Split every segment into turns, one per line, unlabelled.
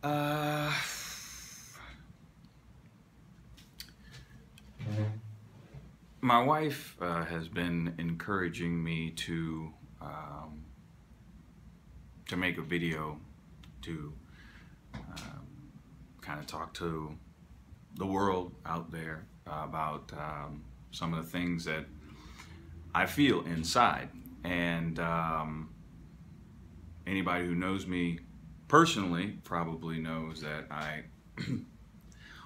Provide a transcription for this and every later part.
Uh, my wife has been encouraging me to make a video to kind of talk to the world out there about some of the things that I feel inside. And anybody who knows me personally probably knows that I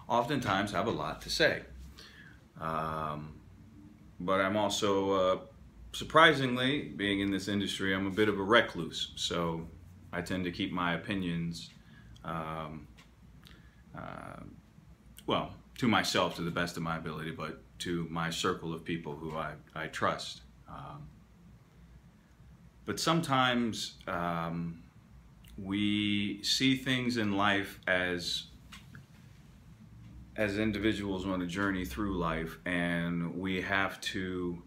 oftentimes have a lot to say. But I'm also, surprisingly, being in this industry, I'm a bit of a recluse. So I tend to keep my opinions, well, to myself to the best of my ability, but to my circle of people who I trust. But sometimes we see things in life as individuals on a journey through life, and we have to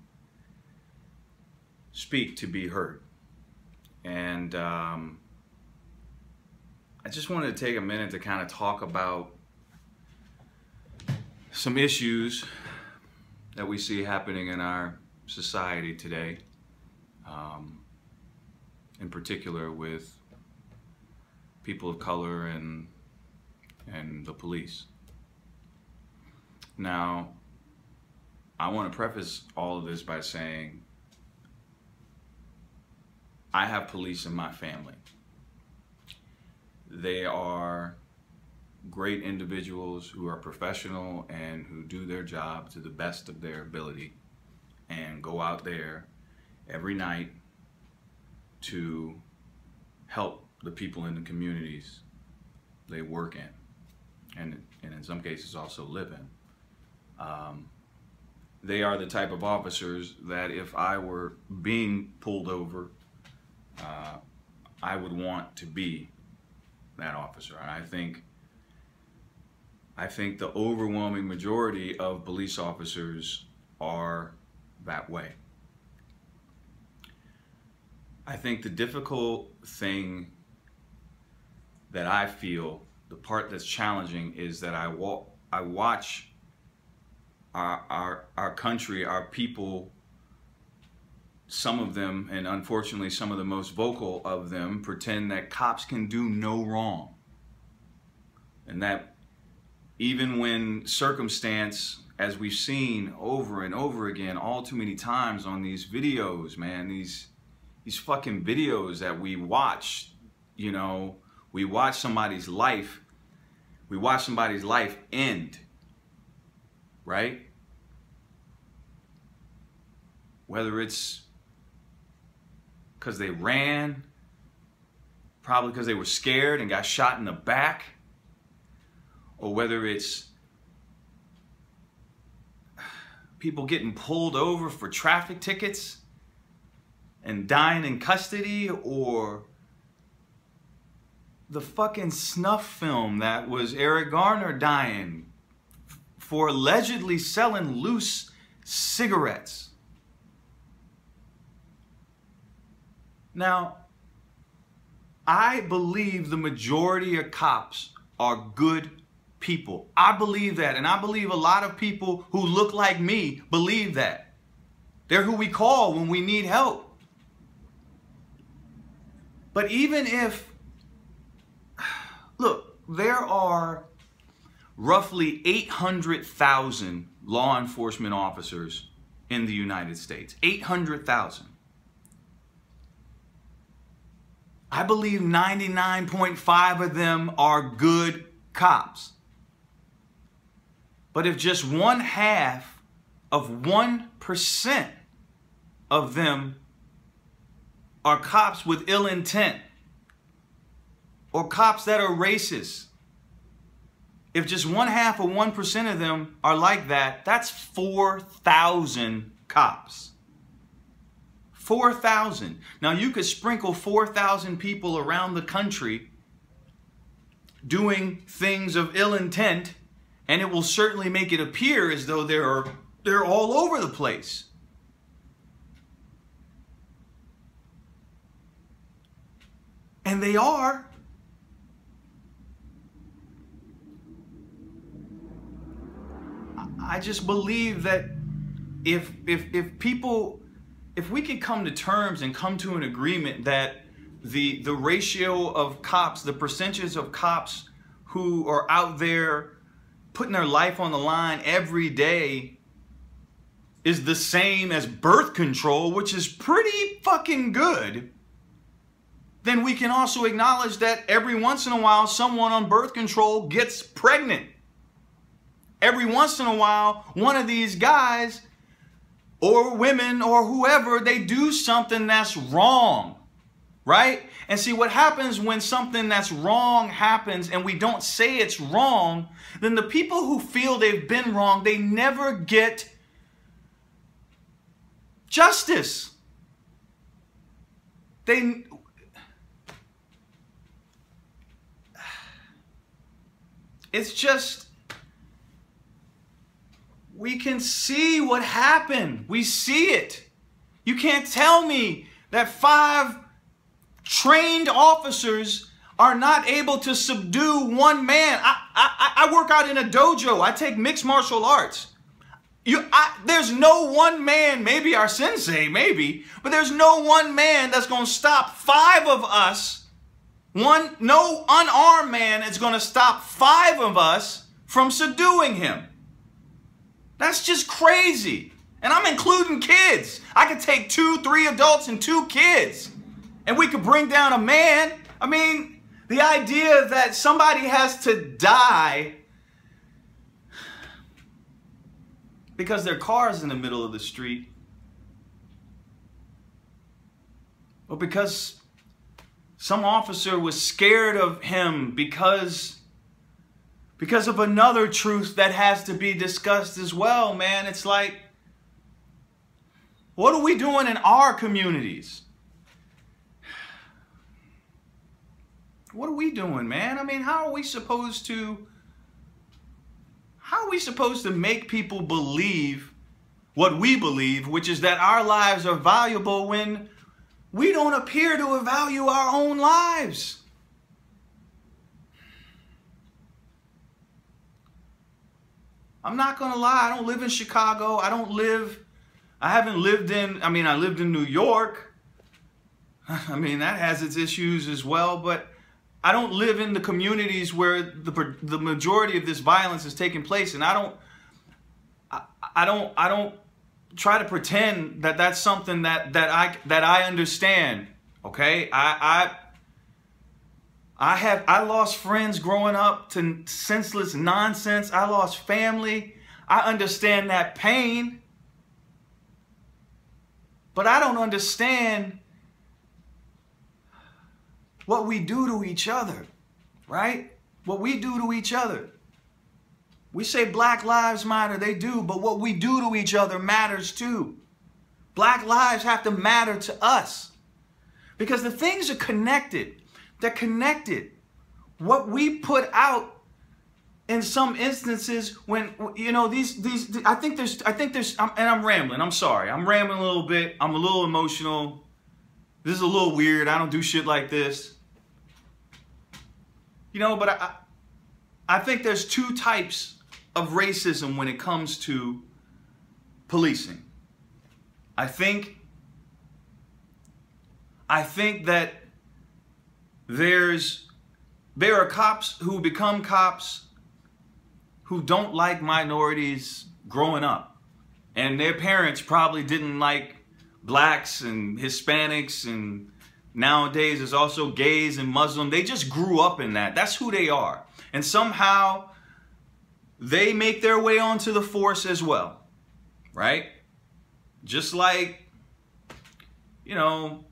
speak to be heard. And I just wanted to take a minute to kind of talk about some issues that we see happening in our society today, in particular with people of color and the police. Now, I want to preface all of this by saying I have police in my family. They are great individuals who are professional and who do their job to the best of their ability and go out there every night to help the people in the communities they work in and in some cases also live in. They are the type of officers that if I were being pulled over, I would want to be that officer. And I think the overwhelming majority of police officers are that way. I think the difficult thing that I feel, the part that's challenging, is that I watch our country, our people, some of them, and unfortunately some of the most vocal of them, pretend that cops can do no wrong. And that even when circumstance, as we've seen over and over again, all too many times on these videos, man, these fucking videos that we watch, you know, we watch somebody's life end, right? Whether it's because they ran, probably because they were scared and got shot in the back, or whether it's people getting pulled over for traffic tickets and dying in custody, or the fucking snuff film that was Eric Garner dying for allegedly selling loose cigarettes. Now, I believe the majority of cops are good people. I believe that, and I believe a lot of people who look like me believe that. They're who we call when we need help. But even if, look, there are roughly 800,000 law enforcement officers in the United States. 800,000. I believe 99.5 of them are good cops. But if just 1/2 of 1% of them are cops with ill intent, or cops that are racist, if just 1/2 of 1% of them are like that, that's 4,000 cops. 4,000. Now you could sprinkle 4,000 people around the country doing things of ill intent, and it will certainly make it appear as though they're all over the place. And they are. I just believe that if we can come to terms and come to an agreement that the ratio of cops, the percentages of cops who are out there putting their life on the line every day is the same as birth control, which is pretty fucking good, then we can also acknowledge that every once in a while someone on birth control gets pregnant. Every once in a while, one of these guys or women or whoever, they do something that's wrong, right? And see, what happens when something that's wrong happens and we don't say it's wrong, then the people who feel they've been wrong, they never get justice. It's just, we can see what happened. We see it. You can't tell me that 5 trained officers are not able to subdue one man. I work out in a dojo. I take mixed martial arts. There's no one man, maybe our sensei, maybe, but there's no one man that's going to stop 5 of us. No unarmed man is going to stop 5 of us from subduing him. That's just crazy. And I'm including kids. I could take 2, 3 adults and 2 kids, and we could bring down a man. I mean, the idea that somebody has to die because their car is in the middle of the street, or because some officer was scared of him because of another truth that has to be discussed as well, man. It's like, what are we doing in our communities? What are we doing, man? I mean, how are we supposed to make people believe what we believe, which is that our lives are valuable, when we don't appear to value our own lives? I'm not going to lie. I don't live in Chicago. I lived in New York. I mean, that has its issues as well, but I don't live in the communities where the majority of this violence is taking place, and I don't try to pretend that that's something that I understand. Okay? I lost friends growing up to senseless nonsense. I lost family. I understand that pain. But I don't understand what we do to each other, right? What we do to each other. We say Black Lives Matter, they do, but what we do to each other matters too. Black lives have to matter to us, because the things are connected. They're connected. What we put out in some instances, when, you know, I think there's, and I'm rambling. I'm sorry. I'm rambling a little bit. I'm a little emotional. This is a little weird. I don't do shit like this. You know, but I think there's 2 types of racism when it comes to policing. I think that there are cops who become cops who don't like minorities growing up, and their parents probably didn't like blacks and Hispanics, and nowadays there's also gays and Muslim. They just grew up in that. That's who they are, and somehow they make their way onto the force as well, right? Just like, you know,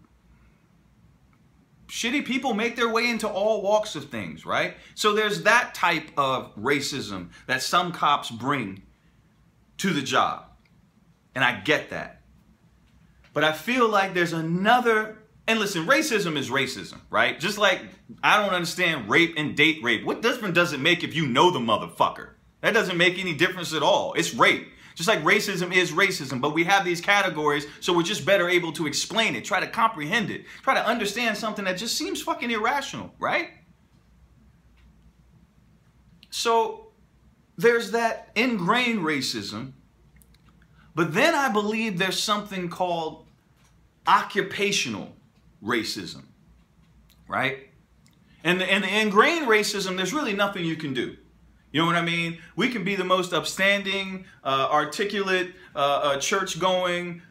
shitty people make their way into all walks of things, right? So there's that type of racism that some cops bring to the job. And I get that. But I feel like there's another, and listen, racism is racism, right? Just like I don't understand rape and date rape. What difference does it make if you know the motherfucker? That doesn't make any difference at all. It's rape. Just like racism is racism, but we have these categories, so we're just better able to explain it, try to comprehend it, try to understand something that just seems fucking irrational, right? So there's that ingrained racism, but then I believe there's something called occupational racism, right? And the ingrained racism, there's really nothing you can do. You know what I mean? We can be the most upstanding, articulate, church-going,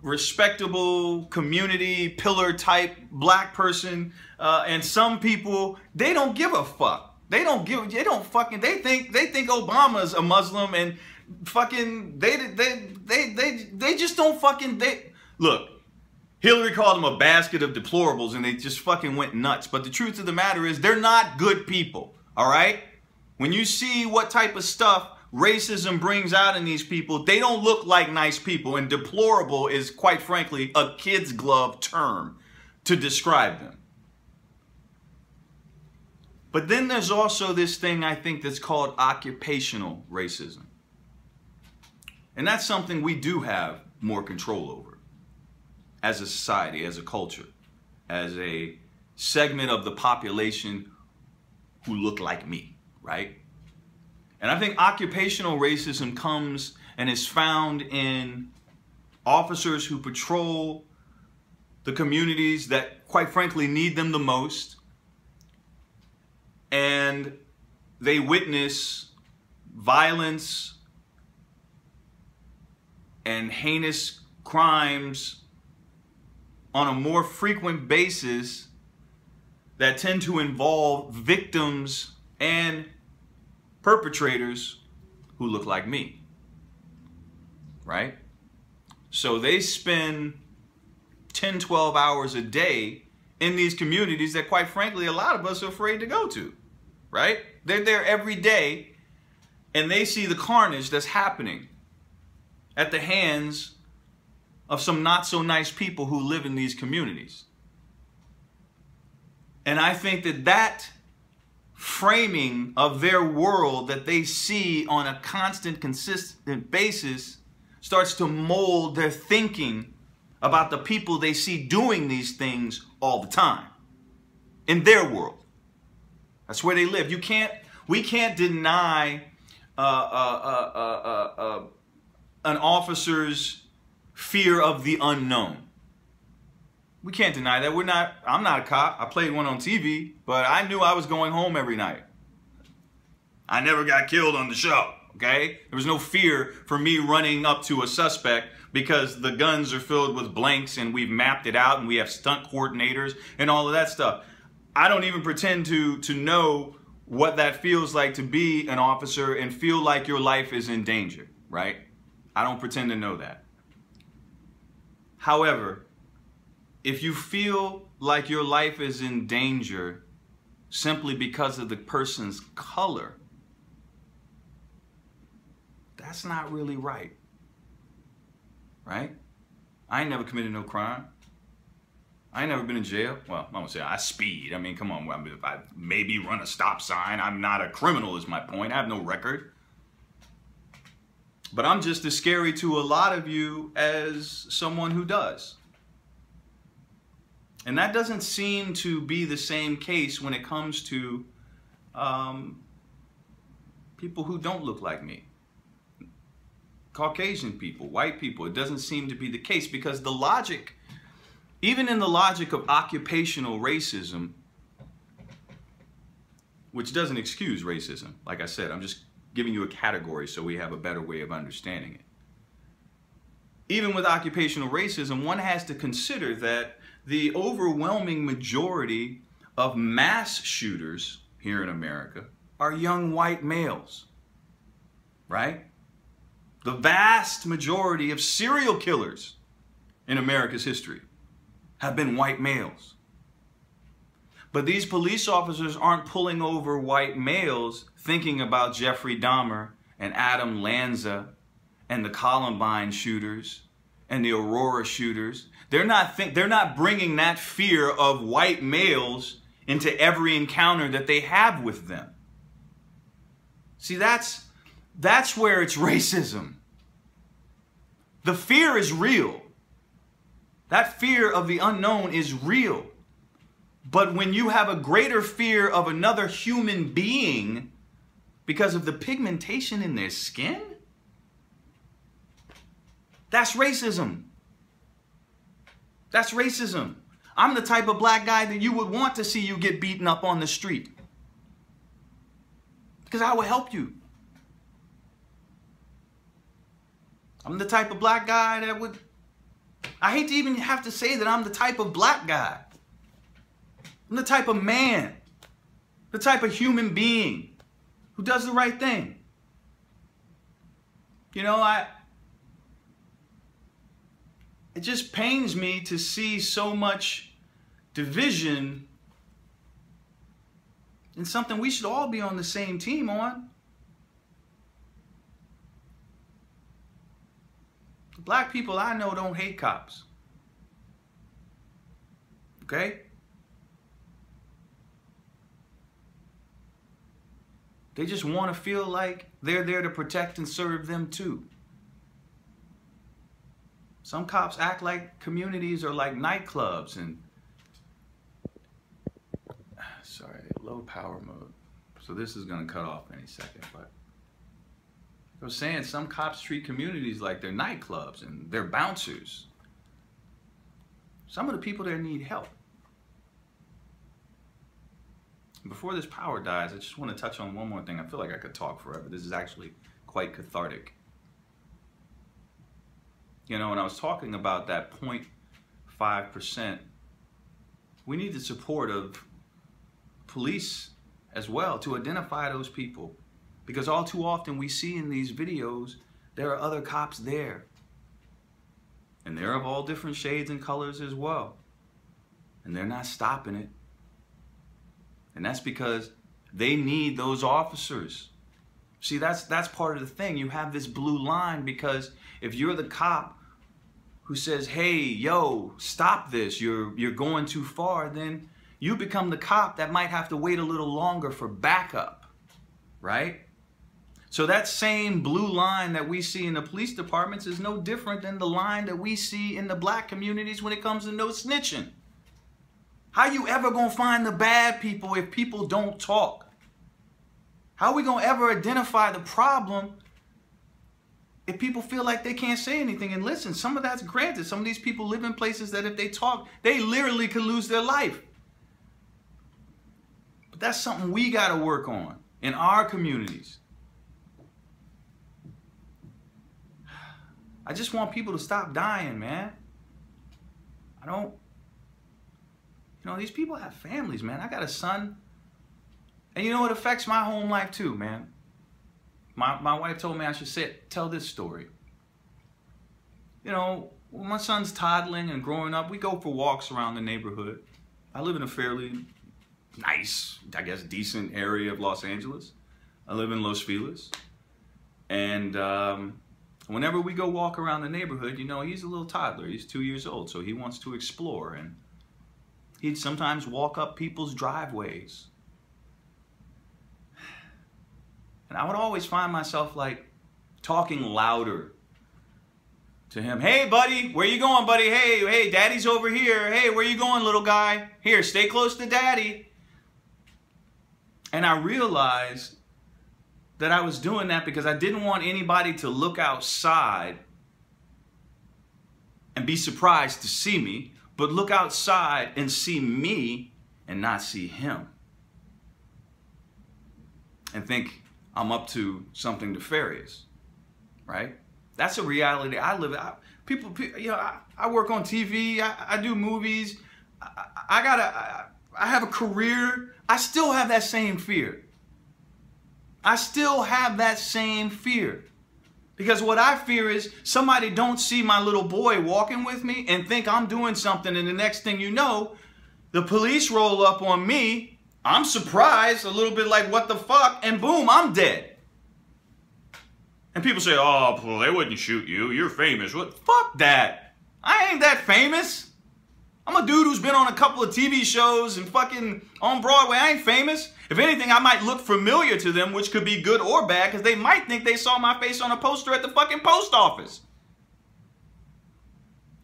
respectable community pillar type black person, and some people, they don't give a fuck. They think Obama's a Muslim, and fucking they just don't fucking look. Hillary called them a basket of deplorables, and they just fucking went nuts. But the truth of the matter is, they're not good people. All right? When you see what type of stuff racism brings out in these people, they don't look like nice people. And deplorable is, quite frankly, a kid's glove term to describe them. But then there's also this thing, I think, that's called occupational racism. And that's something we do have more control over as a society, as a culture, as a segment of the population who look like me, right? And I think occupational racism comes and is found in officers who patrol the communities that, quite frankly, need them the most. And they witness violence and heinous crimes on a more frequent basis that tend to involve victims and perpetrators who look like me, right? So they spend 10, 12 hours a day in these communities that, quite frankly, a lot of us are afraid to go to, right? They're there every day, and they see the carnage that's happening at the hands of some not so nice people who live in these communities. And I think that that framing of their world that they see on a constant, consistent basis starts to mold their thinking about the people they see doing these things all the time in their world. That's where they live. We can't deny an officer's fear of the unknown. We can't deny that. I'm not a cop. I played one on TV, but I knew I was going home every night. I never got killed on the show, okay? There was no fear for me running up to a suspect because the guns are filled with blanks and we've mapped it out and we have stunt coordinators and all of that stuff. I don't even pretend to know what that feels like to be an officer and feel like your life is in danger, right? I don't pretend to know that. However, if you feel like your life is in danger simply because of the person's color, that's not really right. Right? I ain't never committed no crime. I ain't never been in jail. Well, I'm gonna say I speed. I mean, come on. If I maybe run a stop sign, I'm not a criminal is my point. I have no record. But I'm just as scary to a lot of you as someone who does. And that doesn't seem to be the same case when it comes to people who don't look like me. Caucasian people, white people. It doesn't seem to be the case because the logic, even in the logic of occupational racism, which doesn't excuse racism, like I said, I'm just giving you a category so we have a better way of understanding it. Even with occupational racism, one has to consider that the overwhelming majority of mass shooters here in America are young white males, right? The vast majority of serial killers in America's history have been white males. But these police officers aren't pulling over white males thinking about Jeffrey Dahmer and Adam Lanza and the Columbine shooters and the Aurora shooters. They're not bringing that fear of white males into every encounter that they have with them. See, that's where it's racism. The fear is real. That fear of the unknown is real. But when you have a greater fear of another human being because of the pigmentation in their skin? That's racism. That's racism. I'm the type of black guy that you would want to see you get beaten up on the street, because I will help you. I'm the type of black guy that would, I hate to even have to say that I'm the type of black guy. I'm the type of man, the type of human being who does the right thing. You know, it just pains me to see so much division in something we should all be on the same team on. The black people I know don't hate cops. Okay? They just want to feel like they're there to protect and serve them too. Some cops act like communities are like nightclubs and, sorry, low power mode. So this is going to cut off any second, but I was saying some cops treat communities like they're nightclubs and they're bouncers. Some of the people there need help. Before this power dies, I just want to touch on one more thing. I feel like I could talk forever. This is actually quite cathartic. You know, when I was talking about that 0.5%, we need the support of police as well to identify those people. Because all too often we see in these videos, there are other cops there. And they're of all different shades and colors as well. And they're not stopping it. And that's because they need those officers. See, that's part of the thing. You have this blue line because if you're the cop who says, hey, yo, stop this, you're going too far, then you become the cop that might have to wait a little longer for backup, right? So that same blue line that we see in the police departments is no different than the line that we see in the black communities when it comes to no snitching. How you ever gonna find the bad people if people don't talk? How are we gonna ever identify the problem if people feel like they can't say anything? And listen, some of that's granted. Some of these people live in places that if they talk, they literally could lose their life. But that's something we gotta work on in our communities. I just want people to stop dying, man. You know, these people have families, man. I got a son. And you know, it affects my home life too, man. My wife told me I should tell this story. You know, when my son's toddling and growing up, we go for walks around the neighborhood. I live in a fairly nice, I guess, decent area of Los Angeles. I live in Los Feliz. And whenever we go walk around the neighborhood, you know, he's a little toddler. He's 2 years old, so he wants to explore. And he'd sometimes walk up people's driveways. And I would always find myself like talking louder to him. Hey, buddy, where you going, buddy? Hey, daddy's over here. Hey, where you going, little guy? Here, stay close to daddy. And I realized that I was doing that because I didn't want anybody to look outside and be surprised to see me, but look outside and see me and not see him. And think I'm up to something nefarious, right? That's a reality I live in. People, you know, I work on TV, I do movies, I have a career. I still have that same fear. I still have that same fear. Because what I fear is somebody don't see my little boy walking with me and think I'm doing something, and the next thing you know, the police roll up on me. I'm surprised, a little bit like, what the fuck, and boom, I'm dead. And people say, oh, well, they wouldn't shoot you. You're famous. What? Fuck that. I ain't that famous. I'm a dude who's been on a couple of TV shows and fucking on Broadway. I ain't famous. If anything, I might look familiar to them, which could be good or bad, because they might think they saw my face on a poster at the fucking post office.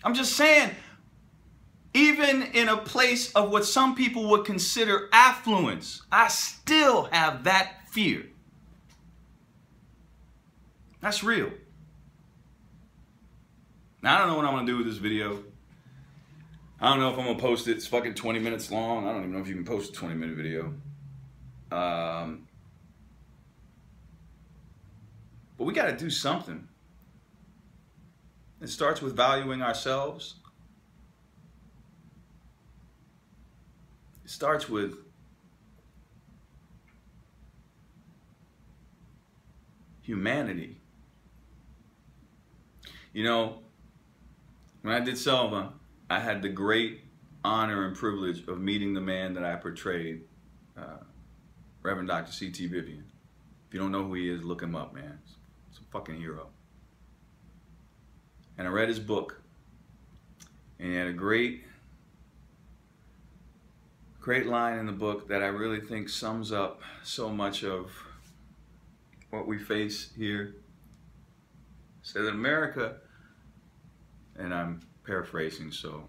I'm just saying, even in a place of what some people would consider affluence, I still have that fear. That's real. Now, I don't know what I'm going to do with this video. I don't know if I'm going to post it. It's fucking 20 minutes long. I don't even know if you can post a 20-minute video. But we got to do something. It starts with valuing ourselves. It starts with humanity. You know, when I did Selma, I had the great honor and privilege of meeting the man that I portrayed, Reverend Dr. C.T. Vivian. If you don't know who he is, look him up, man. He's a fucking hero. And I read his book, and he had a great line in the book that I really think sums up so much of what we face here. It said that America, and I'm paraphrasing, so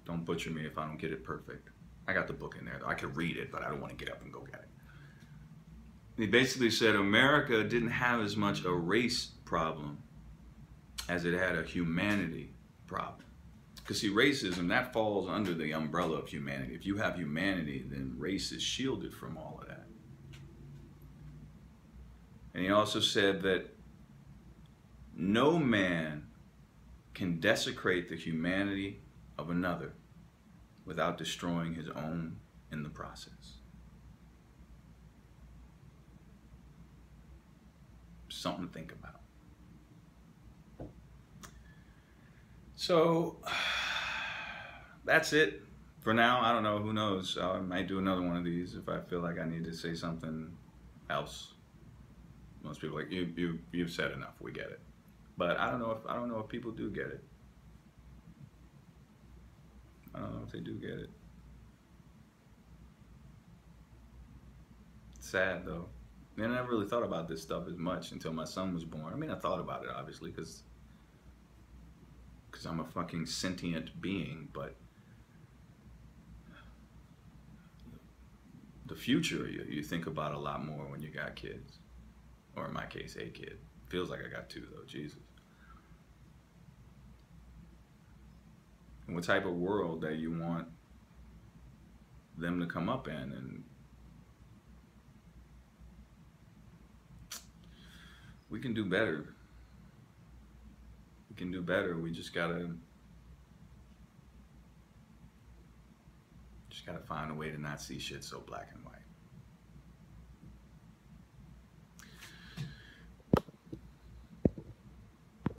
don't butcher me if I don't get it perfect. I got the book in there, though. I could read it, but I don't want to get up and go get it. He basically said America didn't have as much a race problem as it had a humanity problem. Because see, racism, that falls under the umbrella of humanity. If you have humanity, then race is shielded from all of that. And he also said that no man can desecrate the humanity of another without destroying his own in the process. Something to think about. So that's it for now. I don't know, who knows? I might do another one of these if I feel like I need to say something else. Most people are like, you've said enough, we get it. But I don't know if people do get it. I don't know if they do get it. It's sad though. And I never really thought about this stuff as much until my son was born. I mean, I thought about it obviously because I'm a fucking sentient being, but the future you think about a lot more when you got kids. Or in my case, a kid. Feels like I got two though, Jesus. And what type of world that you want them to come up in, and we can do better. We can do better. We just gotta find a way to not see shit so black and white.